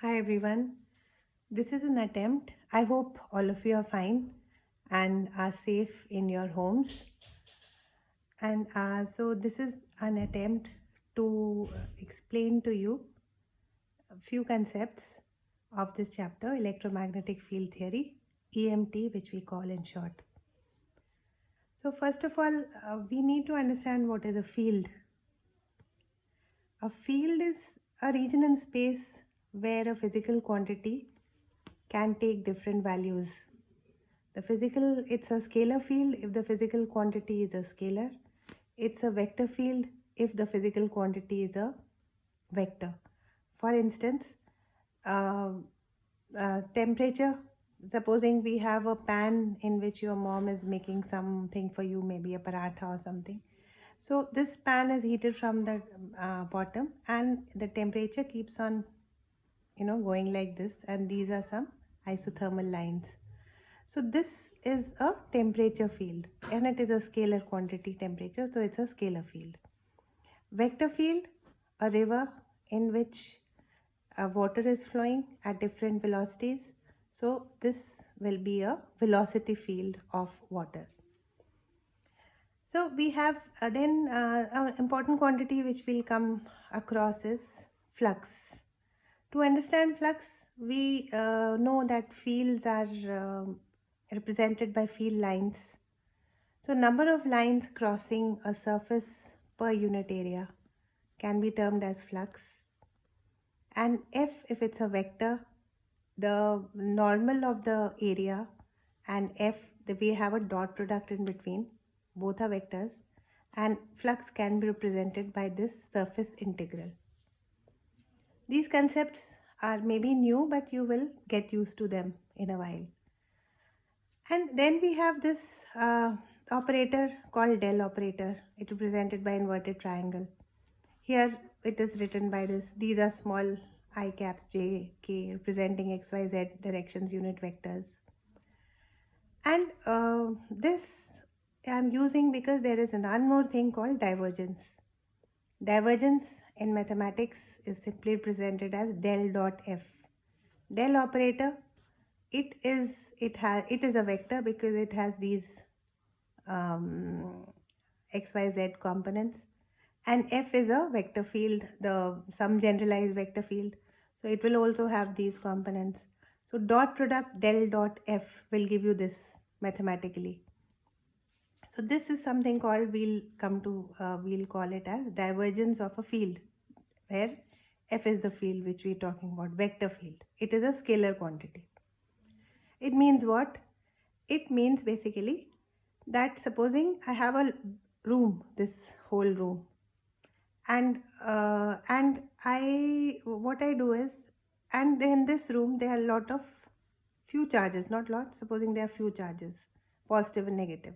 Hi everyone. This is an attempt. I hope all of you are fine and are safe in your homes. And this is an attempt to explain to you a few concepts of this chapter, electromagnetic field theory, EMT, which we call in short. So, first of all, we need to understand what is a field. A field is a region in space where a physical quantity can take different values. It's a scalar field if the physical quantity is a scalar. It's a vector field if the physical quantity is a vector. For instance, uh, temperature. Supposing we have a pan in which your mom is making something for you, maybe a paratha or something. So this pan is heated from the bottom, and the temperature keeps on, going like this. And these are some isothermal lines. So this is a temperature field and it is a scalar quantity temperature, so it's a scalar field. Vector field, a river in which water is flowing at different velocities. So this will be a velocity field of water. So we have an important quantity which will come across is flux. To understand flux, we know that fields are represented by field lines. So number of lines crossing a surface per unit area can be termed as flux. And if it's a vector, the normal of the area and we have a dot product in between, both are vectors, and flux can be represented by this surface integral. These concepts are maybe new, but you will get used to them in a while. And then we have this operator called del operator. It is represented by inverted triangle. Here it is written by this. These are small I caps j, k representing x, y, z directions unit vectors. And this I am using because there is one more thing called divergence. Divergence in mathematics is simply represented as del dot f. Del operator, it is a vector because it has these xyz components, and f is a vector field, some generalized vector field, so it will also have these components. So dot product del dot f will give you this mathematically. So this is something called, we'll call it as divergence of a field, where f is the field which we're talking about, vector field. It is a scalar quantity. It means what? It means basically that supposing I have a room, this whole room, and what I do is, and in this room there are a lot of few charges, not lot, supposing there are few charges, positive and negative.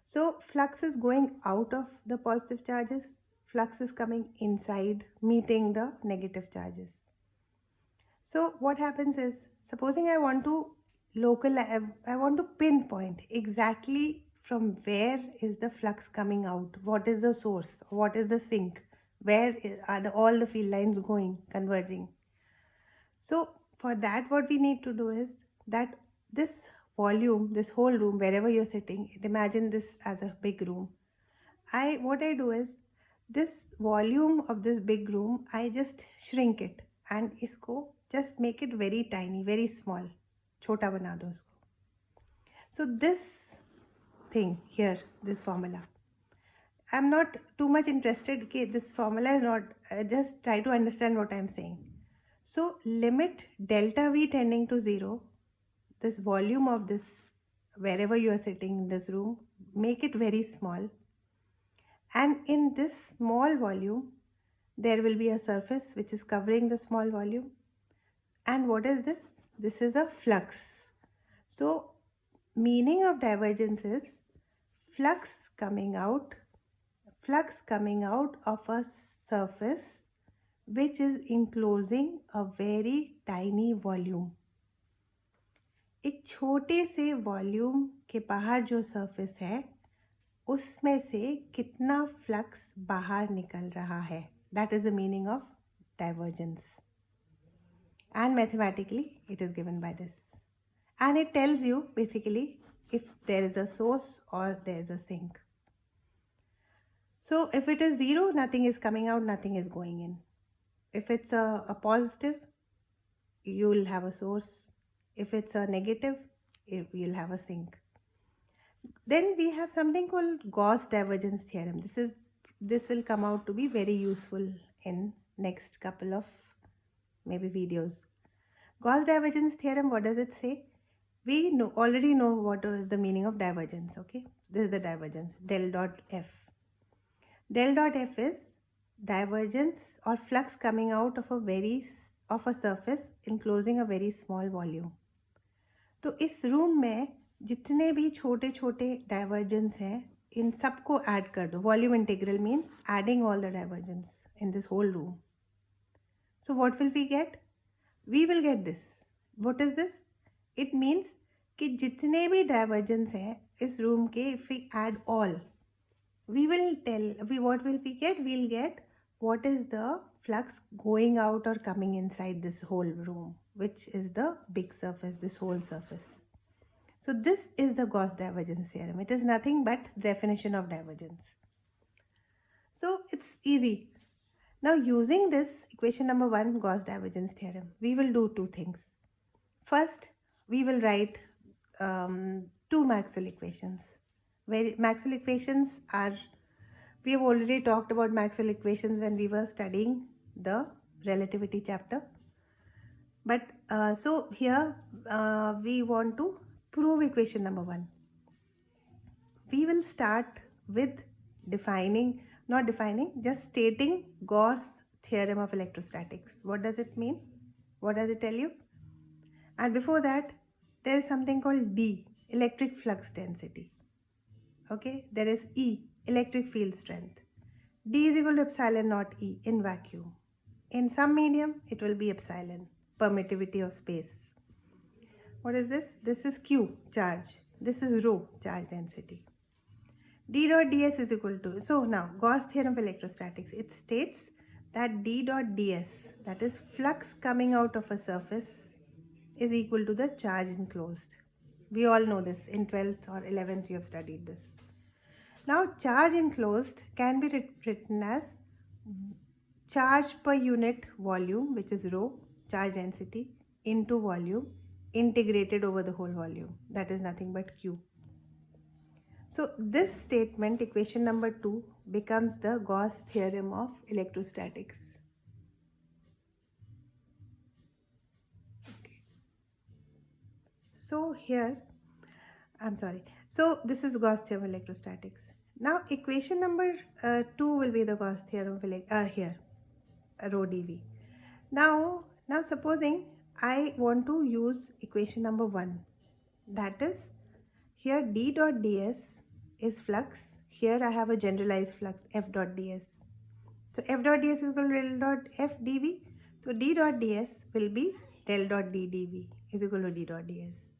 So flux is going out of the positive charges, flux is coming inside, meeting the negative charges. So what happens is, supposing I want to I want to pinpoint exactly from where is the flux coming out, what is the source, what is the sink, where are all the field lines going, converging. So for that, what we need to do is that this volume, this whole room, wherever you're sitting, imagine this as a big room. What I do is, this volume of this big room, I just shrink it and isko just make it very tiny, very small. Chota bana do usko. So this thing here, this formula, I'm not too much interested. Okay, this formula is not, just try to understand what I'm saying. So limit delta V tending to 0, this volume of this, wherever you are sitting in this room, make it very small. And in this small volume, there will be a surface which is covering the small volume. And what is this? This is a flux. So meaning of divergence is flux coming out of a surface which is enclosing a very tiny volume. एक छोटे से volume के बाहर जो surface है, उसमें से कितना फ्लक्स बाहर निकल रहा है, that is the meaning of divergence. and mathematically it is given by this. And it tells you basically if there is a source or there is a sink. So if it is 0, nothing is coming out, nothing is going in. If it's a positive, you will have a source. If it's a negative, you'll have a sink. Then we have something called Gauss divergence theorem. This will come out to be very useful in next couple of maybe videos. Gauss divergence theorem, what does it say? We already know what is the meaning of divergence, okay? This is the divergence, del dot F. Del dot F is divergence or flux coming out of a surface enclosing a very small volume. तो इस room में जितने भी छोटे छोटे divergence हैं इन सबको add कर दो. Volume integral means adding all the divergence in this whole room. So what will we get? We will get this. What is this? It means कि जितने भी डाइवर्जेंस हैं इस रूम के, if we add all, we will tell what will we get? We'll get what is the flux going out or coming inside this whole room, which is the big surface, this whole surface. So this is the Gauss divergence theorem. It is nothing but definition of divergence. So it's easy. Now using this equation number 1, Gauss divergence theorem, we will do two things. First, we will write two Maxwell equations. Maxwell equations are, we have already talked about Maxwell equations when we were studying the relativity chapter. But so here we want to prove equation number 1. We will start with just stating Gauss theorem of electrostatics. What does it mean? What does it tell you? And before that, there is something called D, electric flux density. Okay, there is E, electric field strength. D is equal to epsilon naught E in vacuum. In some medium, it will be epsilon, permittivity of space. What is this? This is Q, charge. This is rho, charge density. D dot ds is equal to, so now Gauss theorem of electrostatics, it states that D dot ds, that is flux coming out of a surface, is equal to the charge enclosed. We all know this. In 12th or 11th you have studied this. Now charge enclosed can be written as charge per unit volume, which is rho, charge density, into volume, integrated over the whole volume. That is nothing but Q. So this statement, equation number 2, becomes the Gauss theorem of electrostatics. Okay. So here, so this is Gauss theorem of electrostatics. Now equation number 2 will be the Gauss theorem of here, rho dV. Now supposing I want to use equation number 1, that is here D dot ds is flux. Here I have a generalized flux F dot ds. So F dot ds is equal to del dot F dV. So D dot ds will be del dot D dV is equal to D dot ds.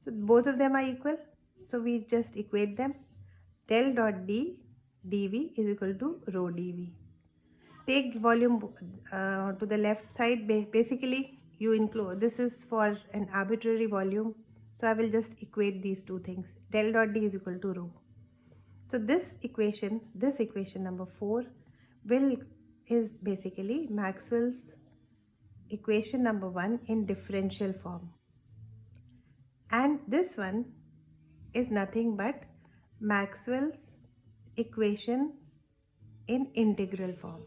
So both of them are equal. So we just equate them. Del dot D dV is equal to rho dV. Take volume to the left side. Basically you include, this is for an arbitrary volume. So I will just equate these two things. Del dot D is equal to rho. So this equation number 4 is basically Maxwell's equation number 1 in differential form. And this one is nothing but Maxwell's equation in integral form.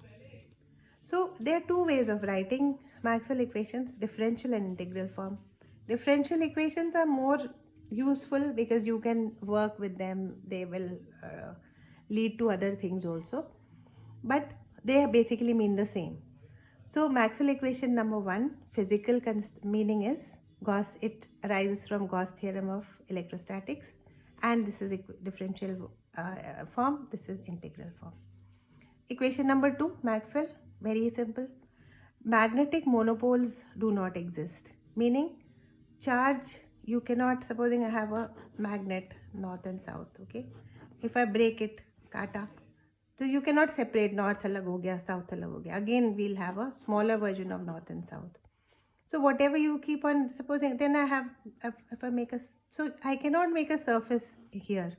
So there are two ways of writing Maxwell equations, differential and integral form. Differential equations are more useful because you can work with them. They will lead to other things also. But they basically mean the same. So Maxwell equation number 1, physical meaning is Gauss. It arises from Gauss theorem of electrostatics. And this is differential form. This is integral form. Equation number 2, Maxwell, very simple. Magnetic monopoles do not exist. Meaning charge, you cannot, supposing I have a magnet north and south, okay. If I break it, kata, so you cannot separate north alag ho gaya, south alag ho gaya. Again, we'll have a smaller version of north and south. So whatever you keep on supposing, then I have, if I make a, so I cannot make a surface here.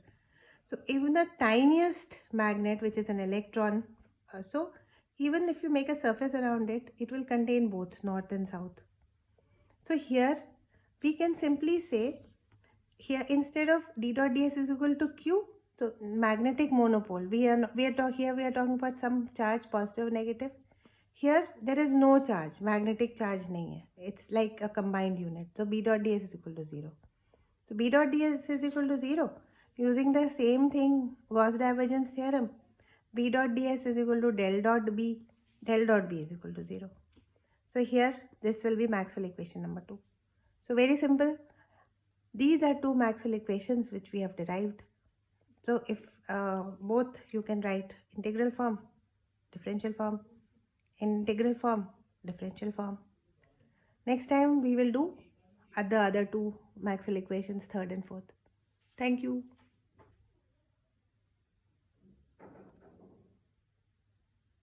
So even the tiniest magnet, which is an electron, so even if you make a surface around it, it will contain both north and south. So here we can simply say, here instead of d dot ds is equal to q, so magnetic monopole, here we are talking about some charge, positive or negative. Here there is no charge, magnetic charge nahi hai. It's like a combined unit. So b dot ds is equal to 0. So b dot ds is equal to 0. Using the same thing, Gauss divergence theorem, b dot ds is equal to del dot b is equal to 0. So here this will be Maxwell equation number 2. So very simple. These are two Maxwell equations which we have derived. So if both, you can write integral form, differential form, integral form, differential form. Next time we will do the other two Maxwell equations, third and fourth. Thank you.